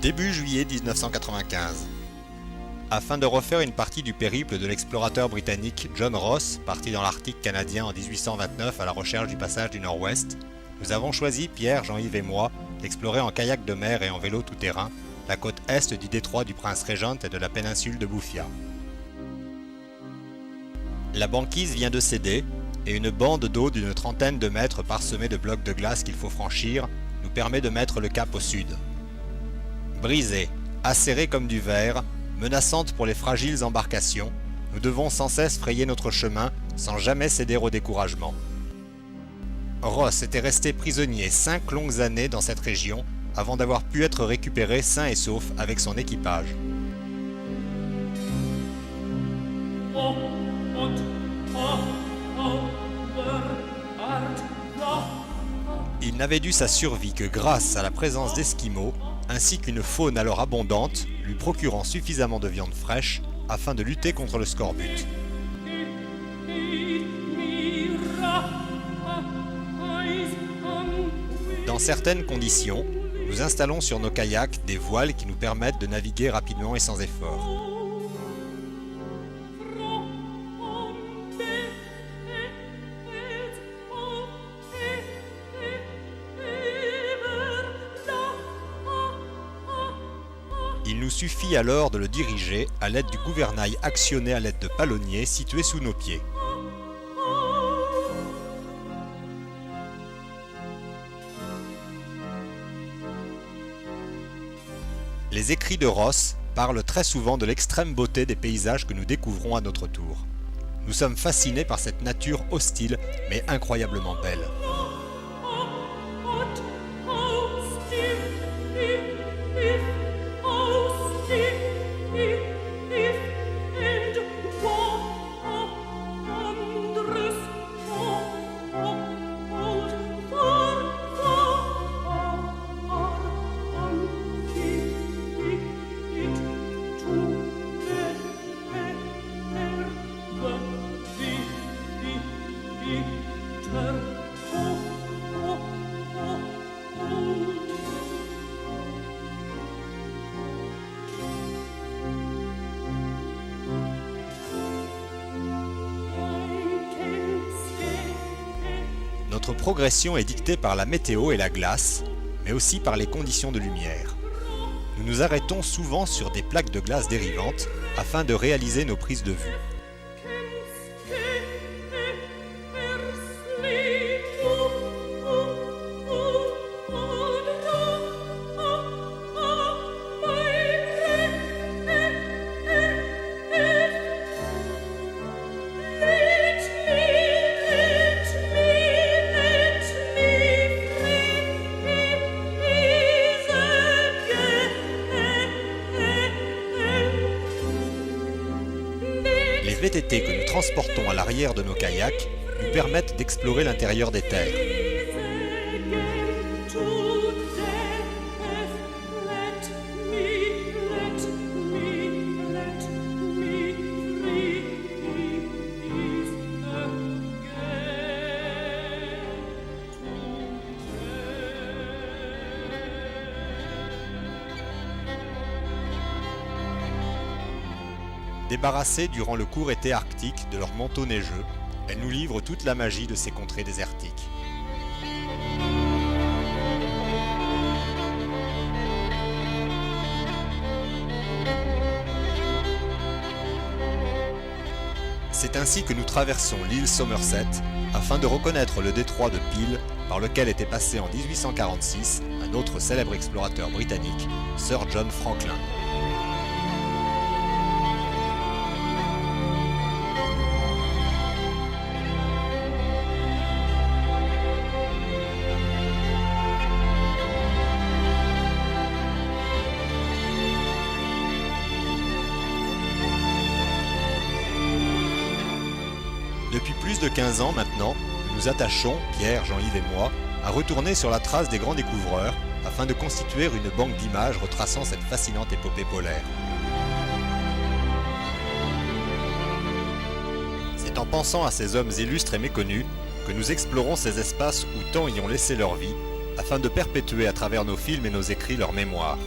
Début juillet 1995. Afin de refaire une partie du périple de l'explorateur britannique John Ross, parti dans l'Arctique canadien en 1829 à la recherche du passage du Nord-Ouest, nous avons choisi, Pierre, Jean-Yves et moi, d'explorer en kayak de mer et en vélo tout-terrain la côte est du détroit du Prince-Régent et de la péninsule de Boothia. La banquise vient de céder et une bande d'eau d'une trentaine de mètres parsemée de blocs de glace qu'il faut franchir nous permet de mettre le cap au sud. Brisée, acérée comme du verre, menaçante pour les fragiles embarcations, nous devons sans cesse frayer notre chemin sans jamais céder au découragement. Ross était resté prisonnier 5 longues années dans cette région avant d'avoir pu être récupéré sain et sauf avec son équipage. Il n'avait dû sa survie que grâce à la présence d'Esquimaux, ainsi qu'une faune alors abondante, lui procurant suffisamment de viande fraîche afin de lutter contre le scorbut. Dans certaines conditions, nous installons sur nos kayaks des voiles qui nous permettent de naviguer rapidement et sans effort. Il nous suffit alors de le diriger à l'aide du gouvernail actionné à l'aide de palonniers situés sous nos pieds. Les écrits de Ross parlent très souvent de l'extrême beauté des paysages que nous découvrons à notre tour. Nous sommes fascinés par cette nature hostile mais incroyablement belle. Notre progression est dictée par la météo et la glace, mais aussi par les conditions de lumière. Nous nous arrêtons souvent sur des plaques de glace dérivantes afin de réaliser nos prises de vue. Les VTT que nous transportons à l'arrière de nos kayaks nous permettent d'explorer l'intérieur des terres. Débarrassées durant le court été arctique de leur manteau neigeux, elles nous livrent toute la magie de ces contrées désertiques. C'est ainsi que nous traversons l'île Somerset afin de reconnaître le détroit de Peel par lequel était passé en 1846 un autre célèbre explorateur britannique, Sir John Franklin. Depuis plus de 15 ans maintenant, nous nous attachons, Pierre, Jean-Yves et moi, à retourner sur la trace des grands découvreurs afin de constituer une banque d'images retraçant cette fascinante épopée polaire. C'est en pensant à ces hommes illustres et méconnus que nous explorons ces espaces où tant y ont laissé leur vie, afin de perpétuer à travers nos films et nos écrits leur mémoire.